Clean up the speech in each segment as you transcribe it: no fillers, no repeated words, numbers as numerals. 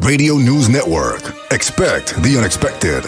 Radio News Network. Expect the unexpected.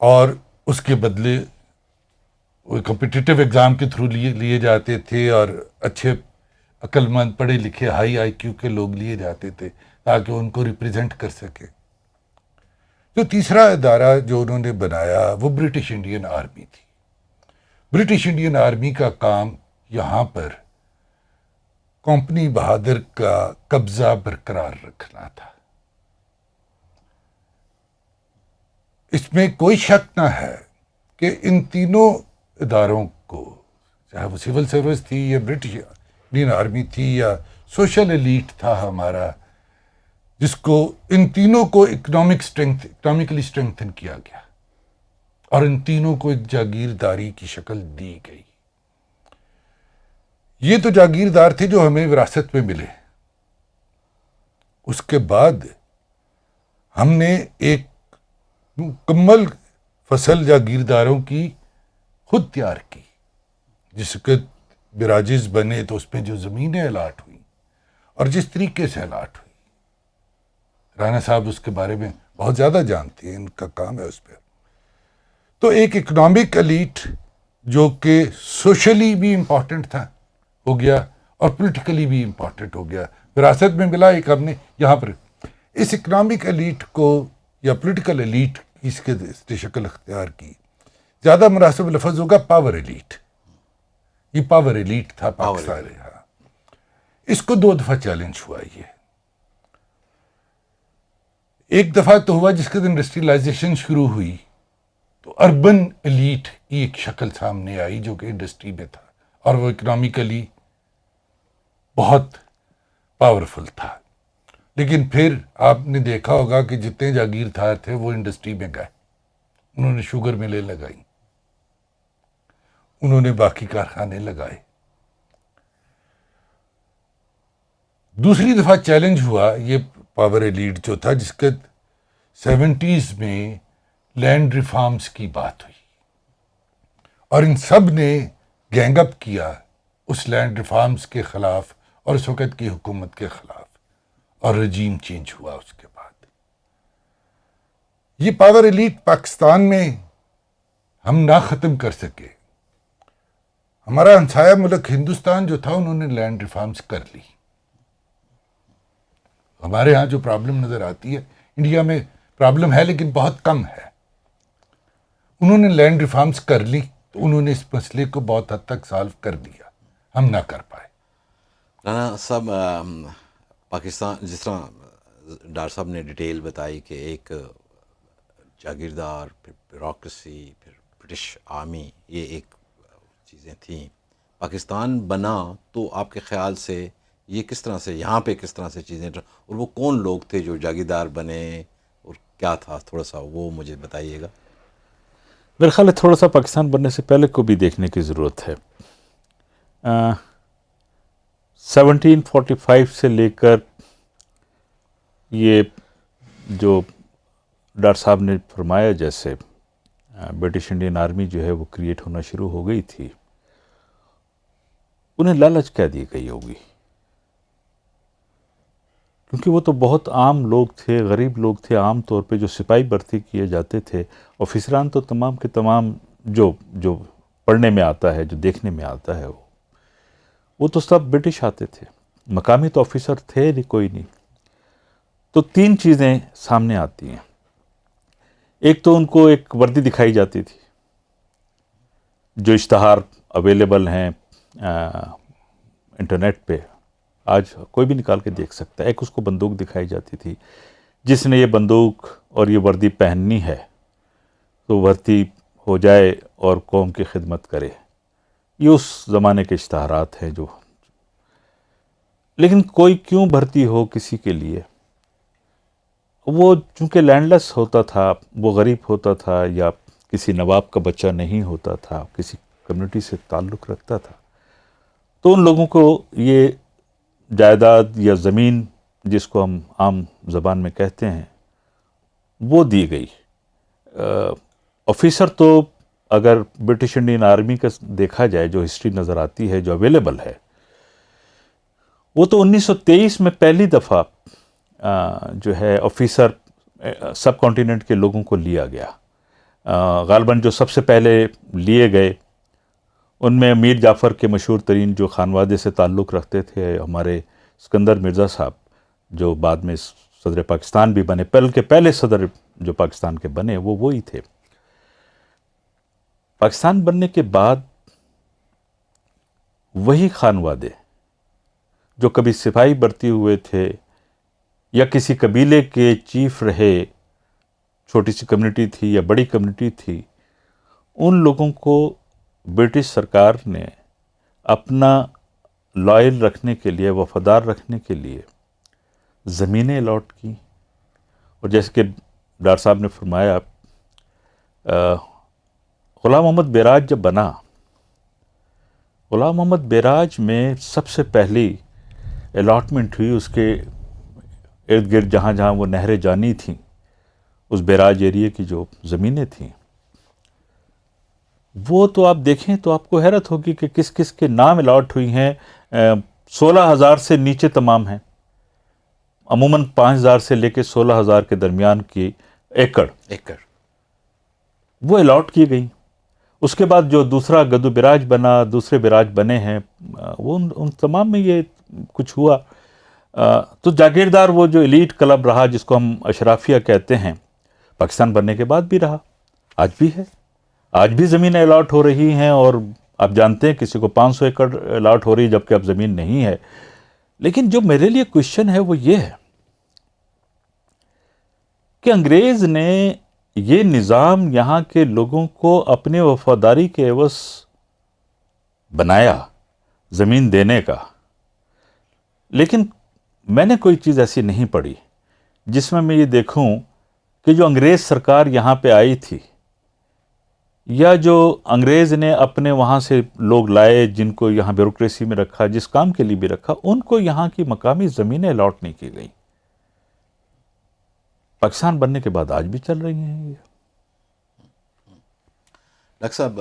اور اس کے بدلے وہ کمپٹیٹیو ایگزام کے تھرو لیے جاتے تھے، اور اچھے عقل مند پڑھے لکھے ہائی آئی کیو کے لوگ لیے جاتے تھے تاکہ ان کو ریپرزینٹ کر سکے۔ جو تیسرا ادارہ جو انہوں نے بنایا وہ برٹش انڈین آرمی تھی۔ برٹش انڈین آرمی کا کام یہاں پر کمپنی بہادر کا قبضہ برقرار رکھنا تھا۔ اس میں کوئی شک نہ ہے کہ ان تینوں اداروں کو، چاہے وہ سول سروس تھی یا برٹش انڈین آرمی تھی یا سوشل ایلیٹ تھا ہمارا، جس کو ان تینوں کو اکنامکلی اسٹرینگتھن کیا گیا اور ان تینوں کو ایک جاگیرداری کی شکل دی گئی۔ یہ تو جاگیردار تھے جو ہمیں وراثت میں ملے۔ اس کے بعد ہم نے ایک مکمل فصل جاگیرداروں کی خود تیار کی، جس کے براجز بنے تو اس پہ جو زمینیں الاٹ ہوئیں اور جس طریقے سے الاٹ ہوئی، رانا صاحب اس کے بارے میں بہت زیادہ جانتے ہیں، ان کا کام ہے اس پہ۔ تو ایک اکنامک ایلیٹ جو کہ سوشلی بھی امپورٹنٹ تھا ہو گیا اور پولیٹیکلی بھی امپورٹنٹ ہو گیا، وراثت میں ملا ایک ہم نے یہاں پر۔ اس اکنامک ایلیٹ کو یا پولیٹیکل ایلیٹ کی اس کے شکل اختیار کی، زیادہ مناسب لفظ ہوگا پاور ایلیٹ۔ یہ پاور ایلیٹ تھا پاکستان میں۔ ہاں، اس کو 2 دفعہ چیلنج ہوا۔ یہ ایک دفعہ تو ہوا جس کے دن انڈسٹریلائزیشن شروع ہوئی تو اربن ایلیٹ کی ایک شکل سامنے آئی جو کہ انڈسٹری میں تھا، اور وہ اکنامکلی بہت پاورفل تھا۔ لیکن پھر آپ نے دیکھا ہوگا کہ جتنے جاگیردار تھے وہ انڈسٹری میں گئے، انہوں نے شوگر ملیں لگائی، انہوں نے باقی کارخانے لگائے۔ دوسری دفعہ چیلنج ہوا یہ پاور ایلیٹ جو تھا، جس کے 70s میں لینڈ ریفارمز کی بات ہوئی، اور ان سب نے گینگ اپ کیا اس لینڈ ریفارمز کے خلاف اور اس وقت کی حکومت کے خلاف، اور رجیم چینج ہوا اس کے بعد۔ یہ پاور ایلیٹ پاکستان میں ہم نہ ختم کر سکے۔ ہمارا ہمسایہ ملک ہندوستان جو تھا، انہوں نے لینڈ ریفارمز کر لی۔ ہمارے ہاں جو پرابلم نظر آتی ہے، انڈیا میں پرابلم ہے لیکن بہت کم ہے۔ انہوں نے لینڈ ریفارمز کر لی تو انہوں نے اس مسئلے کو بہت حد تک سالو کر دیا، ہم نہ کر پائے۔ رانا صاحب، پاکستان جس طرح ڈاکٹر صاحب نے ڈیٹیل بتائی کہ ایک جاگیردار، پھر بیوروکریسی، پھر برٹش آرمی، یہ ایک چیزیں تھیں۔ پاکستان بنا تو آپ کے خیال سے یہ کس طرح سے یہاں پہ کس طرح سے چیزیں، اور وہ کون لوگ تھے جو جاگیردار بنے اور کیا تھا، تھوڑا سا وہ مجھے بتائیے گا۔ میرے خیال ہے تھوڑا سا پاکستان بننے سے پہلے کو بھی دیکھنے کی ضرورت ہے۔ 1745 سے لے کر یہ جو ڈاکٹر صاحب نے فرمایا جیسے برٹش انڈین آرمی جو ہے وہ کریٹ ہونا شروع ہو گئی تھی، انہیں لالچ کیا دی گئی ہوگی، کیونکہ وہ تو بہت عام لوگ تھے، غریب لوگ تھے۔ عام طور پہ جو سپاہی بھرتی کیے جاتے تھے، آفیسران تو تمام کے تمام جو پڑھنے میں آتا ہے، جو دیکھنے میں آتا ہے، وہ تو سب برٹش آتے تھے، مقامی تو آفیسر تھے نہیں، کوئی نہیں۔ تو 3 چیزیں سامنے آتی ہیں۔ ایک تو ان کو ایک وردی دکھائی جاتی تھی، جو اشتہار اویلیبل ہیں انٹرنیٹ پہ، آج کوئی بھی نکال کے دیکھ سکتا ہے۔ ایک اس کو بندوق دکھائی جاتی تھی، جس نے یہ بندوق اور یہ وردی پہننی ہے تو بھرتی ہو جائے اور قوم کی خدمت کرے۔ یہ اس زمانے کے اشتہارات ہیں جو، لیکن کوئی کیوں بھرتی ہو کسی کے لیے، وہ چونکہ لینڈ لیس ہوتا تھا، وہ غریب ہوتا تھا، یا کسی نواب کا بچہ نہیں ہوتا تھا، کسی کمیونٹی سے تعلق رکھتا تھا، تو ان لوگوں کو یہ جائیداد یا زمین جس کو ہم عام زبان میں کہتے ہیں وہ دی گئی۔ آفیسر تو اگر برٹش انڈین آرمی کا دیکھا جائے، جو ہسٹری نظر آتی ہے، جو اویلیبل ہے، وہ تو 1923 میں پہلی دفعہ جو ہے آفیسر سب کانٹیننٹ کے لوگوں کو لیا گیا۔ غالباً جو سب سے پہلے لیے گئے ان میں میر جعفر کے مشہور ترین جو خانوادے سے تعلق رکھتے تھے ہمارے اسکندر مرزا صاحب، جو بعد میں صدر پاکستان بھی بنے، بلکہ پہلے صدر جو پاکستان کے بنے وہ وہی تھے۔ پاکستان بننے کے بعد وہی خانوادے جو کبھی سپاہی برتی ہوئے تھے یا کسی قبیلے کے چیف رہے، چھوٹی سی کمیونٹی تھی یا بڑی کمیونٹی تھی، ان لوگوں کو برٹش سرکار نے اپنا لائل رکھنے کے لیے، وفادار رکھنے کے لیے زمینیں الاٹ کی۔ اور جیسے کہ ڈاکٹر صاحب نے فرمایا، غلام محمد بیراج جب بنا، غلام محمد بیراج میں سب سے پہلی الاٹمنٹ ہوئی اس کے ارد گرد جہاں جہاں وہ نہریں جانی تھیں، اس بیراج ایریے کی جو زمینیں تھیں، وہ تو آپ دیکھیں تو آپ کو حیرت ہوگی کہ کس کس کے نام الاٹ ہوئی ہیں۔ 16,000 سے نیچے تمام ہیں، عموماً 5,000 سے لے کے 16,000 کے درمیان کی ایکڑ وہ الاٹ کی گئی۔ اس کے بعد جو دوسرا گدو بیراج بنا، دوسرے بیراج بنے ہیں، وہ ان تمام میں یہ کچھ ہوا۔ تو جاگیردار وہ جو ایلیٹ کلب رہا، جس کو ہم اشرافیہ کہتے ہیں، پاکستان بننے کے بعد بھی رہا، آج بھی ہے، آج بھی زمینیں الاٹ ہو رہی ہیں۔ اور آپ جانتے ہیں کسی کو 500 ایکڑ الاٹ ہو رہی ہے جبکہ اب زمین نہیں ہے۔ لیکن جو میرے لیے کوشچن ہے وہ یہ ہے کہ انگریز نے یہ نظام یہاں کے لوگوں کو اپنے وفاداری کے عوض بنایا زمین دینے کا، لیکن میں نے کوئی چیز ایسی نہیں پڑھی جس میں یہ دیکھوں کہ جو انگریز سرکار یہاں پہ آئی تھی یا جو انگریز نے اپنے وہاں سے لوگ لائے جن کو یہاں بیوروکریسی میں رکھا، جس کام کے لیے بھی رکھا، ان کو یہاں کی مقامی زمینیں الاٹ نہیں کی گئی۔ پاکستان بننے کے بعد آج بھی چل رہی ہیں یہ۔ ڈاکٹر صاحب،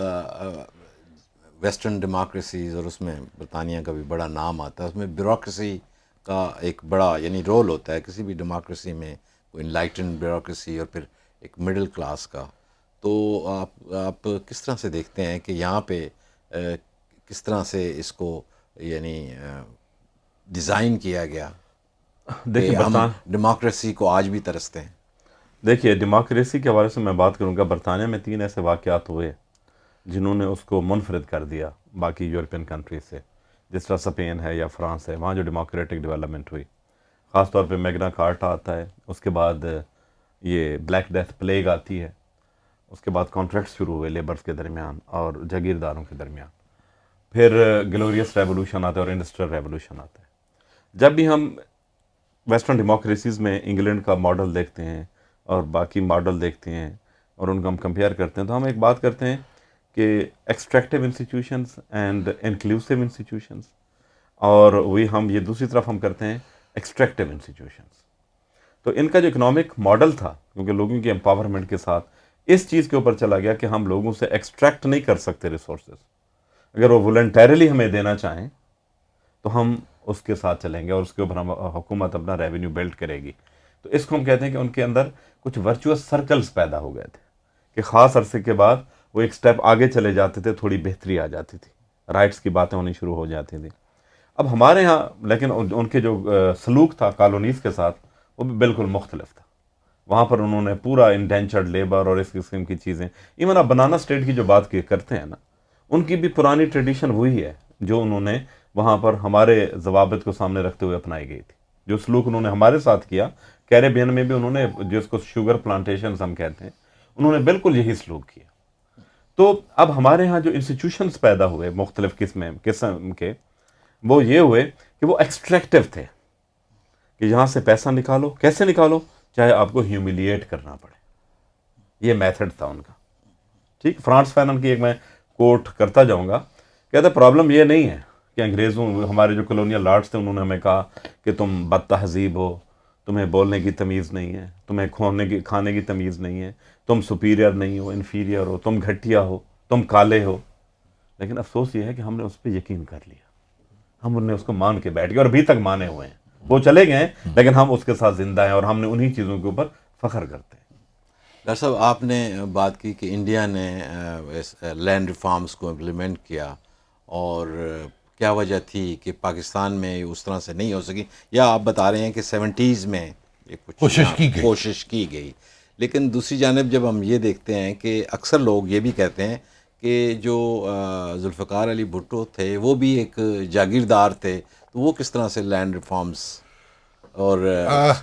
ویسٹرن ڈیموکریسیز اور اس میں برطانیہ کا بھی بڑا نام آتا ہے، اس میں بیوروکریسی کا ایک بڑا یعنی رول ہوتا ہے کسی بھی ڈیموکریسی میں، کوئی انلائٹن بیوروکریسی اور پھر ایک مڈل کلاس کا۔ تو آپ کس طرح سے دیکھتے ہیں کہ یہاں پہ کس طرح سے اس کو یعنی ڈیزائن کیا گیا کہ ہم ڈیموکریسی کو آج بھی ترستے ہیں؟ دیکھیے، ڈیموکریسی کے حوالے سے میں بات کروں گا، برطانیہ میں 3 ایسے واقعات ہوئے جنہوں نے اس کو منفرد کر دیا باقی یورپین کنٹریز سے، جس طرح اسپین ہے یا فرانس ہے، وہاں جو ڈیموکریٹک ڈیولپمنٹ ہوئی، خاص طور پہ میگنا کارٹا آتا ہے، اس کے بعد یہ بلیک ڈیتھ پلیگ آتی ہے، اس کے بعد کانٹریکٹ شروع ہوئے لیبرز کے درمیان اور جاگیرداروں کے درمیان، پھر گلوریس ریولوشن آتا ہے اور انڈسٹریل ریولوشن آتا ہے۔ جب بھی ہم ویسٹرن ڈیموکریسیز میں انگلینڈ کا ماڈل دیکھتے ہیں اور باقی ماڈل دیکھتے ہیں اور ان کو ہم کمپیئر کرتے ہیں، تو ہم ایک بات کرتے ہیں کہ extractive institutions and inclusive institutions, اور وہی ہم یہ دوسری طرف ہم کرتے ہیں ایکسٹریکٹیو انسٹیٹیوشنز۔ تو ان کا جو اکنامک ماڈل تھا، کیونکہ لوگوں کی امپاورمنٹ کے ساتھ اس چیز کے اوپر چلا گیا کہ ہم لوگوں سے ایکسٹریکٹ نہیں کر سکتے ریسورسز، اگر وہ والنٹیرلی ہمیں دینا چاہیں تو ہم اس کے ساتھ چلیں گے اور اس کے اوپر ہم حکومت اپنا ریونیو بلڈ کرے گی۔ تو اس کو ہم کہتے ہیں کہ ان کے اندر کچھ ورچوئس سرکلز پیدا ہو گئے تھے کہ خاص عرصے کے بعد وہ ایک سٹیپ آگے چلے جاتے تھے، تھوڑی بہتری آ جاتی تھی، رائٹس کی باتیں ہونی شروع ہو جاتی تھیں۔ اب ہمارے ہاں لیکن ان کے جو سلوک تھا کالونیز کے ساتھ وہ بھی بالکل مختلف تھا۔ وہاں پر انہوں نے پورا انڈینچرڈ لیبر اور اس قسم کی چیزیں، ایون آپ بنانا اسٹیٹ کی جو بات کرتے ہیں نا، ان کی بھی پرانی ٹریڈیشن وہی ہے جو انہوں نے وہاں پر ہمارے ضوابط کو سامنے رکھتے ہوئے اپنائی گئی تھی۔ جو سلوک انہوں نے ہمارے ساتھ کیا، کیریبین میں بھی انہوں نے، جس کو شوگر پلانٹیشنز ہم کہتے ہیں، انہوں نے بالکل یہی سلوک کیا۔ تو اب ہمارے ہاں جو انسٹیٹیوشنز پیدا ہوئے مختلف قسم کے، وہ یہ ہوئے کہ وہ ایکسٹریکٹیو تھے کہ یہاں سے پیسہ نکالو، کیسے نکالو، چاہے آپ کو ہیومیلیٹ کرنا پڑے، یہ میتھڈ تھا ان کا۔ ٹھیک، فرانس فینن کی ایک میں کوٹ کرتا جاؤں گا، کہتا ہے پرابلم یہ نہیں ہے کہ انگریزوں، ہمارے جو کلونیل لارڈس تھے، انہوں نے ہمیں کہا کہ تم بد تہذیب ہو، تمہیں بولنے کی تمیز نہیں ہے، تمہیں کھانے کی تمیز نہیں ہے، تم سپیریئر نہیں ہو، انفیریئر ہو، تم گھٹیا ہو، تم کالے ہو۔ لیکن افسوس یہ ہے کہ ہم نے اس پہ یقین کر لیا، ہم انہیں اس کو مان کے بیٹھ گئے اور ابھی تک مانے ہوئے ہیں۔ وہ چلے گئے ہیں لیکن ہم اس کے ساتھ زندہ ہیں اور ہم نے انہی چیزوں کے اوپر فخر کرتے ہیں۔ ڈاکٹر صاحب آپ نے بات کی کہ انڈیا نے لینڈ ریفارمز کو امپلیمنٹ کیا، اور کیا وجہ تھی کہ پاکستان میں اس طرح سے نہیں ہو سکی، یا آپ بتا رہے ہیں کہ 70s میں یہ کچھ کوشش کی گئی، لیکن دوسری جانب جب ہم یہ دیکھتے ہیں کہ اکثر لوگ یہ بھی کہتے ہیں کہ جو ذوالفقار علی بھٹو تھے وہ بھی ایک جاگیردار تھے، تو وہ کس طرح سے لینڈ ریفارمز اور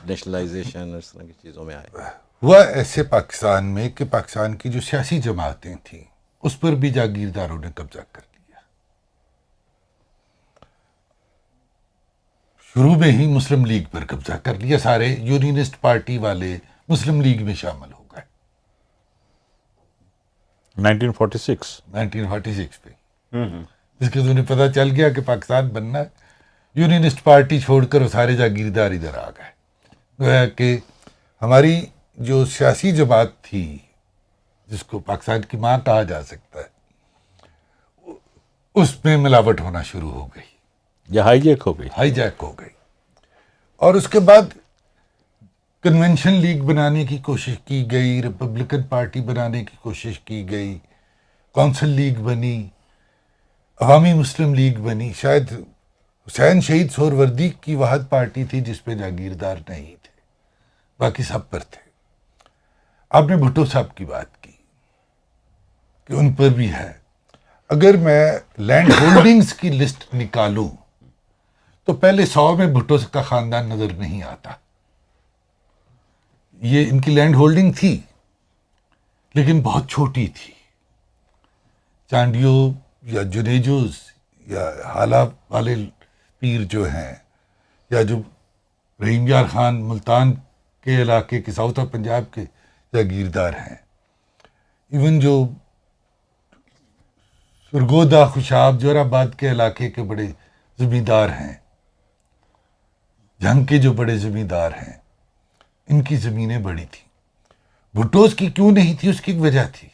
نیشنلائزیشن اس طرح کی چیزوں میں آئے؟ ہوا ایسے پاکستان میں کہ پاکستان کی جو سیاسی جماعتیں تھیں اس پر بھی جاگیرداروں نے قبضہ کر لیا. شروع میں ہی مسلم لیگ پر قبضہ کر لیا، سارے یونینسٹ پارٹی والے مسلم لیگ میں شامل ہو گئے 1946 پہ. جس کے انہیں پتہ چل گیا کہ پاکستان بننا ہے، یونینسٹ پارٹی چھوڑ کر وہ سارے جاگیردار ادھر آ گئے. گویا کہ ہماری جو سیاسی جماعت تھی جس کو پاکستان کی ماں کہا جا سکتا ہے، اس میں ملاوٹ ہونا شروع ہو گئی، یا ہائی جیک ہو گئی. اور اس کے بعد کنونشن لیگ بنانے کی کوشش کی گئی، ریپبلکن پارٹی بنانے کی کوشش کی گئی، کونسل لیگ بنی، عوامی مسلم لیگ بنی. شاید حسین شہید سہروردی کی واحد پارٹی تھی جس پہ جاگیردار نہیں تھے، باقی سب پر تھے. آپ نے بھٹو صاحب کی بات کی کہ ان پر بھی ہے. اگر میں لینڈ ہولڈنگز کی لسٹ نکالوں تو پہلے 100 میں بھٹو کا خاندان نظر نہیں آتا. یہ ان کی لینڈ ہولڈنگ تھی لیکن بہت چھوٹی تھی. چانڈیو یا جنیجوز یا حالہ والے پیر جو ہیں، یا جو رحیم یار خان ملتان کے علاقے کے ساؤتھ آف پنجاب کے جاگیردار ہیں، ایون جو سرگودا خوشاب جور آباد کے علاقے کے بڑے زمیندار ہیں، جنگ کے جو بڑے زمیندار ہیں، ان کی زمینیں بڑی تھیں. بھٹوز کی کیوں نہیں تھی؟ اس کی ایک وجہ تھی.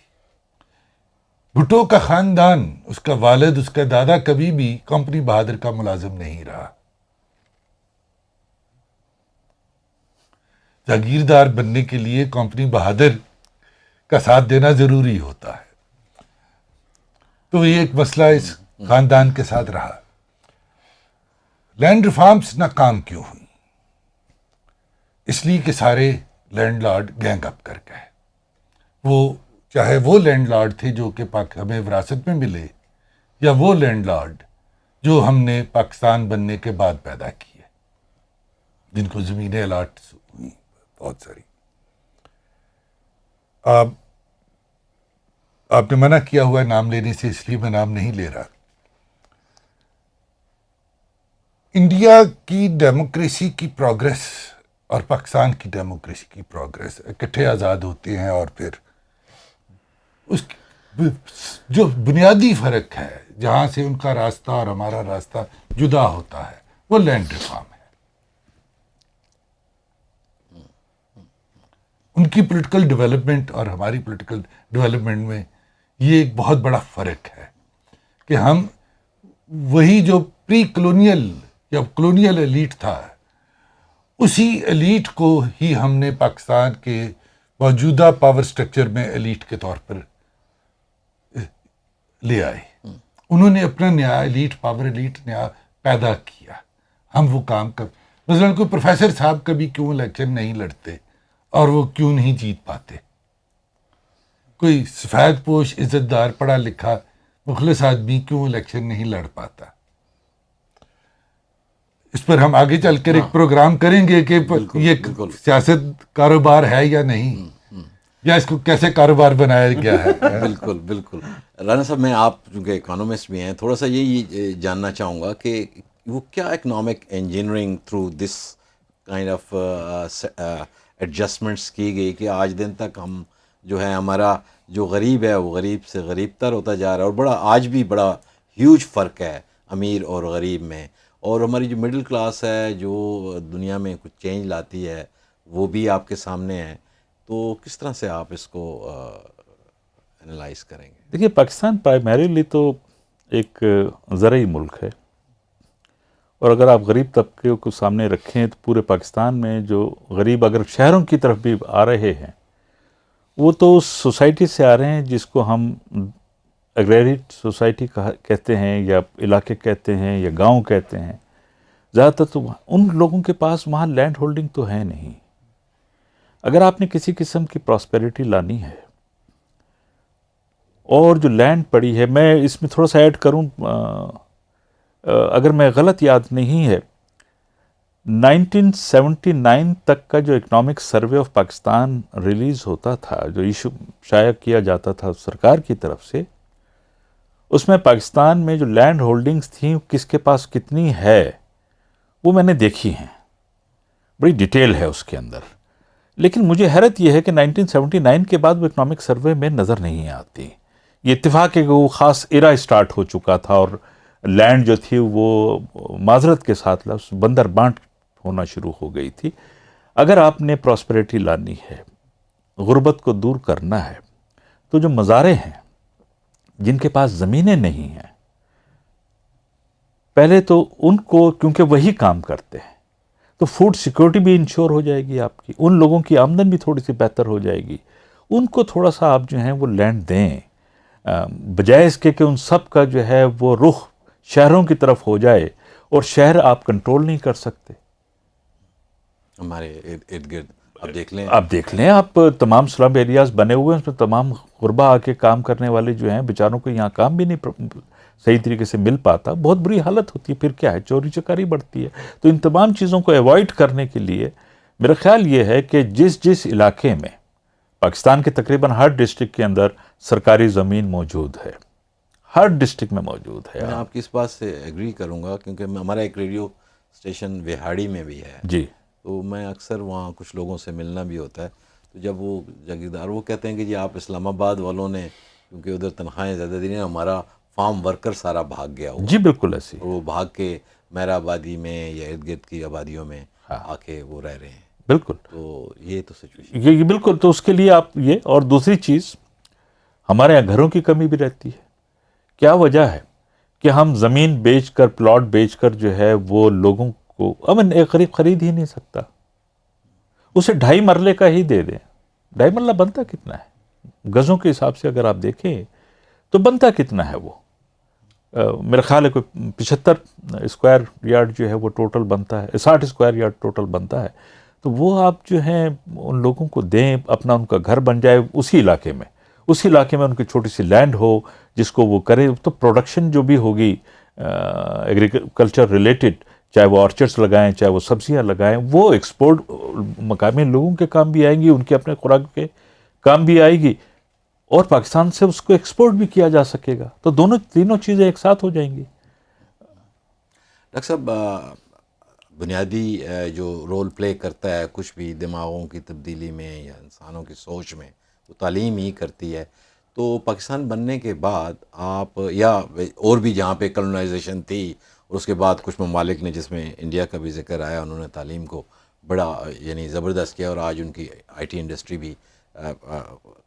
بھٹو کا خاندان، اس کا والد، اس کا دادا کبھی بھی کمپنی بہادر کا ملازم نہیں رہا. جاگیردار بننے کے لیے کمپنی بہادر کا ساتھ دینا ضروری ہوتا ہے. تو یہ ایک مسئلہ اس خاندان کے ساتھ رہا. لینڈ ریفارمز ناکام کیوں ہوئی؟ اس لیے کہ سارے لینڈ لارڈ گینگ اپ کر گئے. وہ چاہے وہ لینڈ لارڈ تھے جو کہ ہمیں وراثت میں ملے، یا وہ لینڈ لارڈ جو ہم نے پاکستان بننے کے بعد پیدا کیے، جن کو زمینیں الاٹ ہوئی بہت ساری. آپ نے منع کیا ہوا ہے نام لینے سے، اس لیے میں نام نہیں لے رہا. انڈیا کی ڈیموکریسی کی پروگریس اور پاکستان کی ڈیموکریسی کی پروگریس اکٹھے آزاد ہوتے ہیں، اور پھر اس جو بنیادی فرق ہے جہاں سے ان کا راستہ اور ہمارا راستہ جدا ہوتا ہے، وہ لینڈ ریفارم ہے. ان کی پولیٹیکل ڈیولپمنٹ اور ہماری پولیٹیکل ڈیولپمنٹ میں یہ ایک بہت بڑا فرق ہے کہ ہم وہی جو پری کلونیل یا کلونیل ایلیٹ تھا، اسی ایلیٹ کو ہی ہم نے پاکستان کے موجودہ پاور سٹرکچر میں ایلیٹ کے طور پر لے آئے. انہوں نے اپنا نیا ایلیٹ، پاور ایلیٹ نیا پیدا کیا. ہم وہ کام مثلا کوئی پروفیسر صاحب کبھی کیوں الیکشن نہیں لڑتے اور وہ کیوں نہیں جیت پاتے؟ کوئی سفید پوش عزت دار پڑھا لکھا مخلص آدمی کیوں الیکشن نہیں لڑ پاتا؟ اس پر ہم آگے چل کر ایک پروگرام کریں گے کہ یہ سیاست کاروبار ہے یا نہیں، یا اس کو کیسے کاروبار بنایا گیا ہے. بالکل بالکل. رانا صاحب، میں آپ چونکہ اکانومسٹ بھی ہیں، تھوڑا سا یہی جاننا چاہوں گا کہ وہ کیا economic engineering through this kind of adjustments کی گئی کہ آج دن تک ہم جو ہے ہمارا جو غریب ہے وہ غریب سے غریب تر ہوتا جا رہا ہے، اور بڑا آج بھی بڑا ہیوج فرق ہے امیر اور غریب میں، اور ہماری جو مڈل کلاس ہے جو دنیا میں کچھ چینج لاتی ہے وہ بھی آپ کے سامنے ہے. تو کس طرح سے آپ اس کو انالائز کریں گے؟ دیکھیے، پاکستان پرائمریلی تو ایک زرعی ملک ہے، اور اگر آپ غریب طبقے کو سامنے رکھیں تو پورے پاکستان میں جو غریب اگر شہروں کی طرف بھی آ رہے ہیں وہ تو اس سوسائٹی سے آ رہے ہیں جس کو ہم ایگریریٹ سوسائٹی کہتے ہیں یا علاقے کہتے ہیں یا گاؤں کہتے ہیں. زیادہ تر تو ان لوگوں کے پاس وہاں لینڈ ہولڈنگ تو ہے نہیں. اگر آپ نے کسی قسم کی پراسپیرٹی لانی ہے اور جو لینڈ پڑی ہے، میں اس میں تھوڑا سا ایڈ کروں، اگر میں غلط یاد نہیں ہے 1979 تک کا جو economic survey of Pakistan release ہوتا تھا، جو ایشو شائع کیا جاتا تھا سرکار کی طرف سے، اس میں پاکستان میں جو لینڈ ہولڈنگز تھیں کس کے پاس کتنی ہے وہ میں نے دیکھی ہیں، بڑی ڈیٹیل ہے اس کے اندر. لیکن مجھے حیرت یہ ہے کہ 1979 کے بعد وہ اکنامک سروے میں نظر نہیں آتی. یہ اتفاق ہے کہ وہ خاص ایرا اسٹارٹ ہو چکا تھا اور لینڈ جو تھی وہ معذرت کے ساتھ لفظ بندر بانٹ ہونا شروع ہو گئی تھی. اگر آپ نے پراسپیرٹی لانی ہے، غربت کو دور کرنا ہے، تو جو مزارے ہیں جن کے پاس زمینیں نہیں ہیں، پہلے تو ان کو، کیونکہ وہی کام کرتے ہیں، تو فوڈ سیکورٹی بھی انشور ہو جائے گی آپ کی، ان لوگوں کی آمدن بھی تھوڑی سی بہتر ہو جائے گی. ان کو تھوڑا سا آپ جو ہیں وہ لینڈ دیں، بجائے اس کے کہ ان سب کا جو ہے وہ رخ شہروں کی طرف ہو جائے، اور شہر آپ کنٹرول نہیں کر سکتے. ہمارے ارد گرد آپ دیکھ لیں، آپ تمام سلم ایریاز بنے ہوئے ہیں، اس میں تمام غربا آ کے کام کرنے والے جو ہیں بیچاروں کو یہاں کام بھی نہیں صحیح طریقے سے مل پاتا، بہت بری حالت ہوتی ہے. پھر کیا ہے، چوری چکاری بڑھتی ہے. تو ان تمام چیزوں کو ایوائڈ کرنے کے لیے میرا خیال یہ ہے کہ جس علاقے میں پاکستان کے تقریباً ہر ڈسٹرکٹ کے اندر سرکاری زمین موجود ہے، ہر ڈسٹرکٹ میں موجود ہے. میں آپ کی اس بات سے ایگری کروں گا، کیونکہ ہمارا ایک ریڈیو اسٹیشن وہاڑی میں بھی ہے، جی، تو میں اکثر وہاں کچھ لوگوں سے ملنا بھی ہوتا ہے. تو جب وہ جاگیردار وہ کہتے ہیں کہ جی آپ اسلام آباد والوں نے، کیونکہ ادھر تنخواہیں زیادہ دی ہیں، ہمارا فارم ورکر سارا بھاگ گیا ہوا، جی بالکل ایسی. اور وہ بھاگ کے میرا آبادی میں یا ارد گرد کی آبادیوں میں آ کے وہ رہ رہے ہیں. بالکل، تو یہ تو سچویشن یہ بالکل. تو اس کے لیے آپ یہ، اور دوسری چیز ہمارے یہاں گھروں کی کمی بھی رہتی ہے. کیا وجہ ہے کہ ہم زمین بیچ کر، پلاٹ بیچ کر جو ہے وہ لوگوں کو، ایک غریب خرید ہی نہیں سکتا، اسے 2.5 مرلے کا ہی دے دیں. 2.5 مرلہ بنتا کتنا ہے گزوں کے حساب سے اگر آپ دیکھیں تو بنتا کتنا ہے وہ؟ میرا خیال ہے کوئی 75 اسکوائر یارڈ جو ہے وہ ٹوٹل بنتا ہے، 60 اسکوائر یارڈ ٹوٹل بنتا ہے. تو وہ آپ جو ہیں ان لوگوں کو دیں، اپنا ان کا گھر بن جائے اسی علاقے میں ان کی چھوٹی سی لینڈ ہو جس کو وہ کرے. تو پروڈکشن جو بھی ہوگی ایگریکلچر ریلیٹڈ، چاہے وہ آرچرڈس لگائیں، چاہے وہ سبزیاں لگائیں، وہ ایکسپورٹ مقامی لوگوں کے کام بھی آئیں گی، ان کے اپنے خوراک کے کام بھی آئے گی، اور پاکستان سے اس کو ایکسپورٹ بھی کیا جا سکے گا. تو تینوں چیزیں ایک ساتھ ہو جائیں گی. ڈاکٹر صاحب، بنیادی جو رول پلے کرتا ہے کچھ بھی دماغوں کی تبدیلی میں یا انسانوں کی سوچ میں، وہ تعلیم ہی کرتی ہے. تو پاکستان بننے کے بعد آپ، یا اور بھی جہاں پہ کلونائزیشن تھی، اور اس کے بعد کچھ ممالک نے، جس میں انڈیا کا بھی ذکر آیا، انہوں نے تعلیم کو بڑا یعنی زبردست کیا، اور آج ان کی آئی ٹی انڈسٹری بھی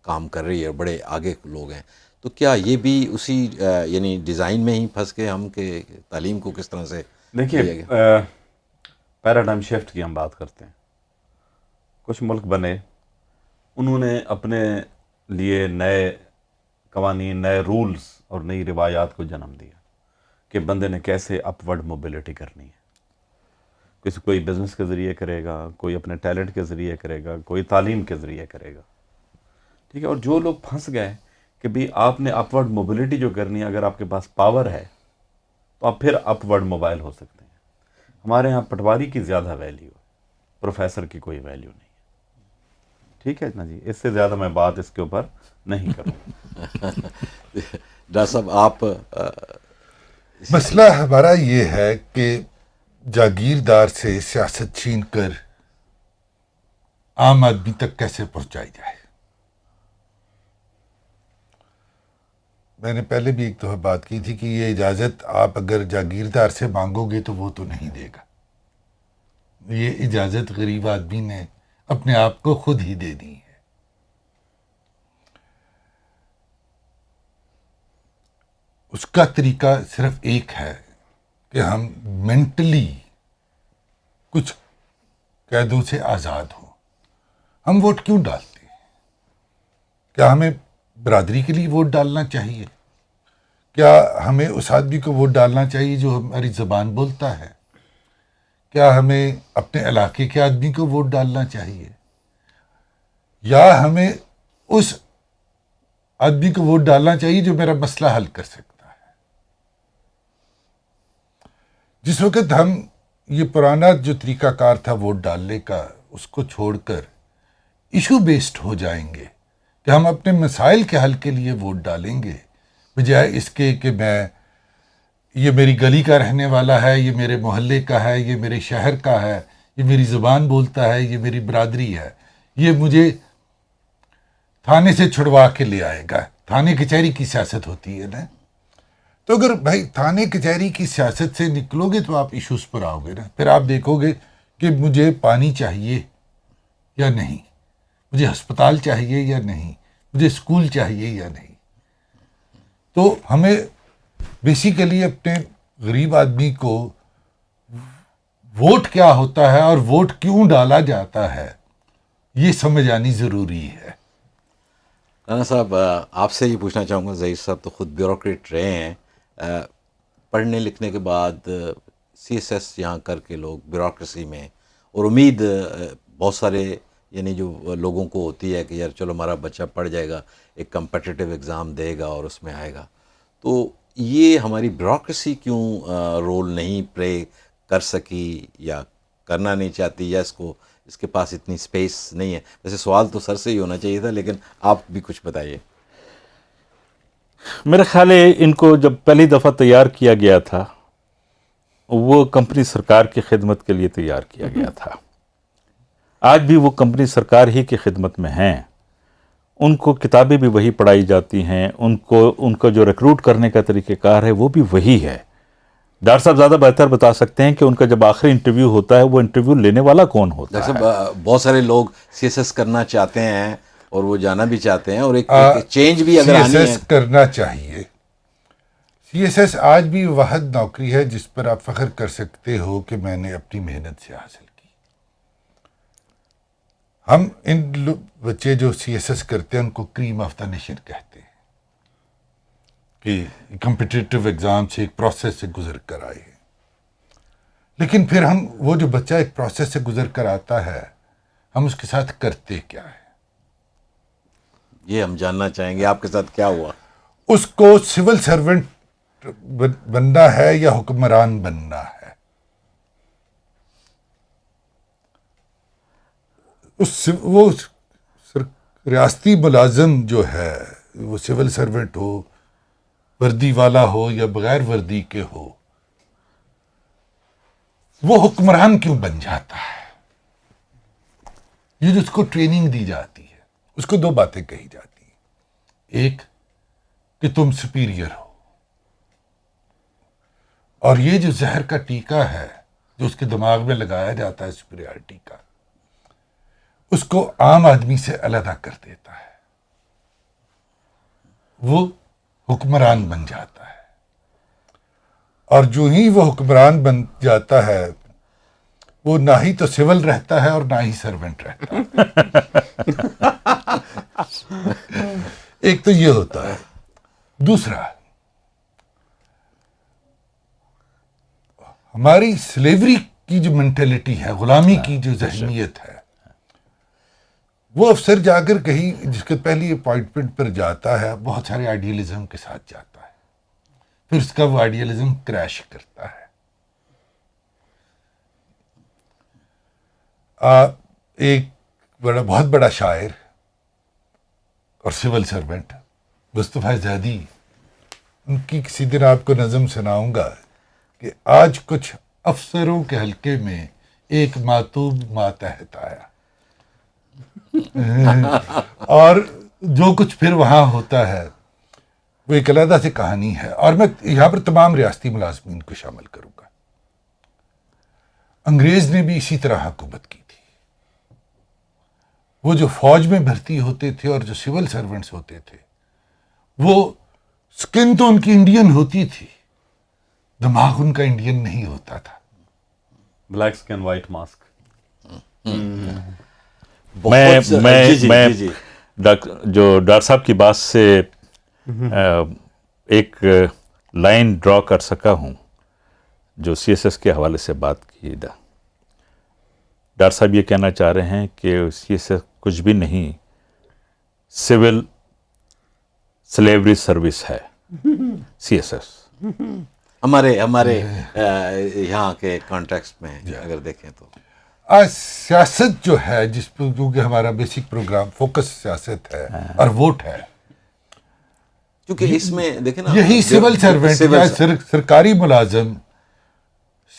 کام کر رہی ہے، بڑے آگے لوگ ہیں. تو کیا یہ بھی اسی یعنی ڈیزائن میں ہی پھنس کے ہم کہ تعلیم کو کس طرح سے دیکھیے، پیراڈائم شفٹ کی ہم بات کرتے ہیں. کچھ ملک بنے، انہوں نے اپنے لیے نئے قوانین، نئے رولز اور نئی روایات کو جنم دیا کہ بندے نے کیسے اپ ورڈ موبلٹی کرنی ہے. کوئی بزنس کے ذریعے کرے گا، کوئی اپنے ٹیلنٹ کے ذریعے کرے گا، کوئی تعلیم کے ذریعے کرے گا. ٹھیک ہے. اور جو لوگ پھنس گئے کہ بھی آپ نے اپ ورڈ موبلٹی جو کرنی ہے، اگر آپ کے پاس پاور ہے تو آپ پھر اپ ورڈ موبائل ہو سکتے ہیں. ہمارے ہاں پٹواری کی زیادہ ویلیو ہے، پروفیسر کی کوئی ویلیو نہیں ہے. ٹھیک ہے نا جی، اس سے زیادہ میں بات اس کے اوپر نہیں کروں. ڈاکٹر صاحب، آپ مسئلہ ہمارا یہ ہے کہ جاگیردار سے سیاست چھین کر عام آدمی تک کیسے پہنچائی جائے. میں نے پہلے بھی ایک دفعہ بات کی تھی کہ یہ اجازت آپ اگر جاگیردار سے مانگو گے تو وہ تو نہیں دے گا. یہ اجازت غریب آدمی نے اپنے آپ کو خود ہی دے دی ہے. اس کا طریقہ صرف ایک ہے کہ ہم مینٹلی کچھ قیدوں سے آزاد ہوں. ہم ووٹ کیوں ڈالتے ہیں؟ کیا ہمیں برادری کے لیے ووٹ ڈالنا چاہیے؟ کیا ہمیں اس آدمی کو ووٹ ڈالنا چاہیے جو ہماری زبان بولتا ہے؟ کیا ہمیں اپنے علاقے کے آدمی کو ووٹ ڈالنا چاہیے؟ یا ہمیں اس آدمی کو ووٹ ڈالنا چاہیے جو میرا مسئلہ حل کر سکتا ہے؟ جس وقت ہم یہ پرانا جو طریقہ کار تھا ووٹ ڈالنے کا اس کو چھوڑ کر ایشو بیسڈ ہو جائیں گے کہ ہم اپنے مسائل کے حل کے لیے ووٹ ڈالیں گے، بجائے اس کے کہ میں یہ میری گلی کا رہنے والا ہے، یہ میرے محلے کا ہے، یہ میرے شہر کا ہے، یہ میری زبان بولتا ہے، یہ میری برادری ہے، یہ مجھے تھانے سے چھڑوا کے لے آئے گا۔ تھانے کچہری کی سیاست ہوتی ہے نا، تو اگر بھائی تھانے کچہری کی سیاست سے نکلو گے تو آپ ایشوز پر آؤ گے نا، پھر آپ دیکھو گے کہ مجھے پانی چاہیے یا نہیں، مجھے ہسپتال چاہیے یا نہیں، مجھے اسکول چاہیے یا نہیں۔ تو ہمیں بیسیکلی اپنے غریب آدمی کو ووٹ کیا ہوتا ہے اور ووٹ کیوں ڈالا جاتا ہے یہ سمجھ آنی ضروری ہے۔ رانا صاحب، آپ سے یہ پوچھنا چاہوں گا، ظہیر صاحب تو خود بیوروکریٹ رہے ہیں، پڑھنے لکھنے کے بعد سی ایس ایس یہاں کر کے لوگ بیوروکریسی میں، اور امید بہت سارے یعنی جو لوگوں کو ہوتی ہے کہ یار چلو ہمارا بچہ پڑھ جائے گا، ایک کمپٹیٹیو ایگزام دے گا اور اس میں آئے گا، تو یہ ہماری بیوروکریسی کیوں رول نہیں پلے کر سکی یا کرنا نہیں چاہتی، یا اس کے پاس اتنی سپیس نہیں ہے؟ ویسے سوال تو سر سے ہی ہونا چاہیے تھا، لیکن آپ بھی کچھ بتائیے۔ میرا خیال ہے ان کو جب پہلی دفعہ تیار کیا گیا تھا وہ کمپنی سرکار کی خدمت کے لیے تیار کیا گیا تھا۔ آج بھی وہ کمپنی سرکار ہی کی خدمت میں ہیں، ان کو کتابیں بھی وہی پڑھائی جاتی ہیں، ان کو جو ریکروٹ کرنے کا طریقہ کار ہے وہ بھی وہی ہے۔ ڈاکٹر صاحب زیادہ بہتر بتا سکتے ہیں کہ ان کا جب آخری انٹرویو ہوتا ہے وہ انٹرویو لینے والا کون ہوتا ہے؟ ڈاکٹر صاحب، بہت سارے لوگ سی ایس ایس کرنا چاہتے ہیں اور وہ جانا بھی چاہتے ہیں، اور ایک چینج بھی اگر آنی ہے۔ CSS کرنا چاہیے۔ CSS آج بھی واحد نوکری ہے جس پر آپ فخر کر سکتے ہو کہ میں نے اپنی محنت سے حاصل کی۔ ہم ان بچے جو CSS کرتے ہیں ان کو کریم آف دا نیشن کہتے ہیں کہ کمپٹیٹیو ایگزام سے ایک پروسیس سے گزر کر آئے ہیں، لیکن پھر ہم وہ جو بچہ ایک پروسیس سے گزر کر آتا ہے ہم اس کے ساتھ کرتے کیا ہے؟ یہ ہم جاننا چاہیں گے آپ کے ساتھ کیا ہوا۔ اس کو سول سرونٹ بننا ہے یا حکمران بننا ہے؟ وہ ریاستی ملازم جو ہے، وہ سول سرونٹ ہو، وردی والا ہو یا بغیر وردی کے ہو، وہ حکمران کیوں بن جاتا ہے؟ یہ جو اس کو ٹریننگ دی جاتی ہے اس کو دو باتیں کہی جاتی ہیں، ایک کہ تم سپیریئر ہو، اور یہ جو زہر کا ٹیکہ ہے جو اس کے دماغ میں لگایا جاتا ہے سپیریئرٹی کا، اس کو عام آدمی سے علیحدہ کر دیتا ہے، وہ حکمران بن جاتا ہے، اور جو ہی وہ حکمران بن جاتا ہے وہ نہ ہی تو سول رہتا ہے اور نہ ہی سرونٹ رہتا ہے۔ ایک تو یہ ہوتا ہے۔ دوسرا، ہماری سلیوری کی جو مینٹلٹی ہے، غلامی کی جو ذہنیت ہے، وہ افسر جا کر کہیں جس کے پہلی اپوائنٹمنٹ پر جاتا ہے بہت سارے آئیڈیلزم کے ساتھ جاتا ہے، پھر اس کا وہ آئیڈیلزم کریش کرتا ہے۔ ایک بہت بڑا شاعر اور سول سرونٹ مصطفیٰ زادی، ان کی کسی دن آپ کو نظم سناؤں گا کہ آج کچھ افسروں کے حلقے میں ایک ماتوب ماتحت آیا، اور جو کچھ پھر وہاں ہوتا ہے وہ ایک علیحدہ سے کہانی ہے، اور میں یہاں پر تمام ریاستی ملازمین کو شامل کروں گا۔ انگریز نے بھی اسی طرح حکومت کی تھی، وہ جو فوج میں بھرتی ہوتے تھے اور جو سول سرونٹس ہوتے تھے، وہ سکن تو ان کی انڈین ہوتی تھی، دماغ ان کا انڈین نہیں ہوتا تھا۔ بلیک سکن وائٹ ماسک۔ جو ڈاکٹر صاحب کی بات سے ایک لائن ڈرا کر سکا ہوں جو سی ایس ایس کے حوالے سے بات کی. ڈاکٹر صاحب یہ کہنا چاہ رہے ہیں کہ سی ایس ایس کچھ بھی نہیں، سول سلیوری سروس ہے سی ایس ایس. ہمارے یہاں کے کانٹیکسٹ میں اگر دیکھیں تو آج سیاست جو ہے، جس پہ کیونکہ ہمارا بیسک پروگرام فوکس سیاست ہے اور ووٹ ہے، کیونکہ اس میں دیکھیں نا یہی سول سرونٹ یا سرکاری ملازم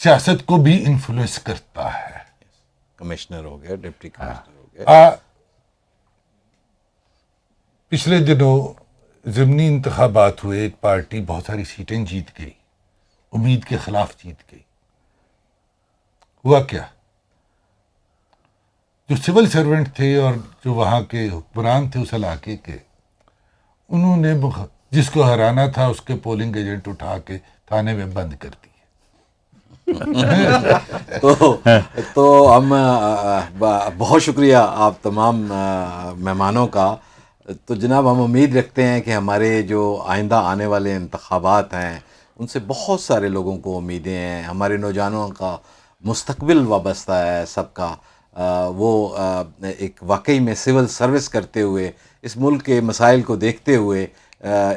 سیاست کو بھی انفلوئنس کرتا ہے. کمشنر ہو گیا، ڈپٹی کمشنر ہو گیا. پچھلے دنوں ضمنی انتخابات ہوئے، ایک پارٹی بہت ساری سیٹیں جیت گئی، امید کے خلاف جیت گئی. ہوا کیا؟ جو سول سرونٹ تھے اور جو وہاں کے حکمران تھے اس علاقے کے، انہوں نے جس کو ہرانا تھا اس کے پولنگ ایجنٹ اٹھا کے تھانے میں بند کر دیے. تو ہم بہت شکریہ آپ تمام مہمانوں کا. تو جناب ہم امید رکھتے ہیں کہ ہمارے جو آئندہ آنے والے انتخابات ہیں ان سے بہت سارے لوگوں کو امیدیں ہیں. ہمارے نوجوانوں کا مستقبل وابستہ ہے سب کا. وہ ایک واقعی میں سول سروس کرتے ہوئے، اس ملک کے مسائل کو دیکھتے ہوئے،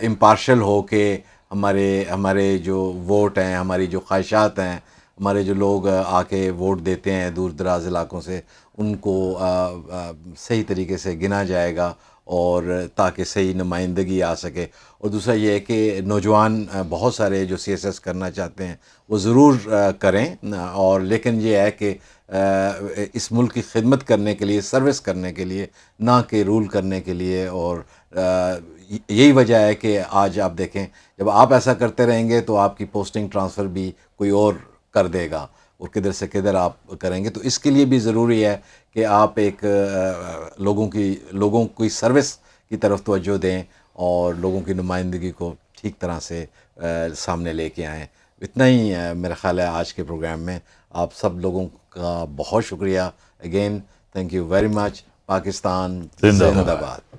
امپارشل ہو کے ہمارے جو ووٹ ہیں، ہماری جو خواہشات ہیں، ہمارے جو لوگ آ کے ووٹ دیتے ہیں دور دراز علاقوں سے، ان کو صحیح طریقے سے گنا جائے گا اور تاکہ صحیح نمائندگی آ سکے. اور دوسرا یہ ہے کہ نوجوان بہت سارے جو سی ایس ایس کرنا چاہتے ہیں وہ ضرور کریں، اور لیکن یہ ہے کہ اس ملک کی خدمت کرنے کے لیے، سروس کرنے کے لیے، نہ کہ رول کرنے کے لیے. اور یہی وجہ ہے کہ آج آپ دیکھیں جب آپ ایسا کرتے رہیں گے تو آپ کی پوسٹنگ ٹرانسفر بھی کوئی اور کر دے گا اور کدھر سے کدھر آپ کریں گے. تو اس کے لیے بھی ضروری ہے کہ آپ ایک لوگوں کی سروس کی طرف توجہ دیں اور لوگوں کی نمائندگی کو ٹھیک طرح سے سامنے لے کے آئیں. اتنا ہی میرا خیال ہے آج کے پروگرام میں. آپ سب لوگوں کا بہت شکریہ. Again thank you very much. Pakistan زندہ باد.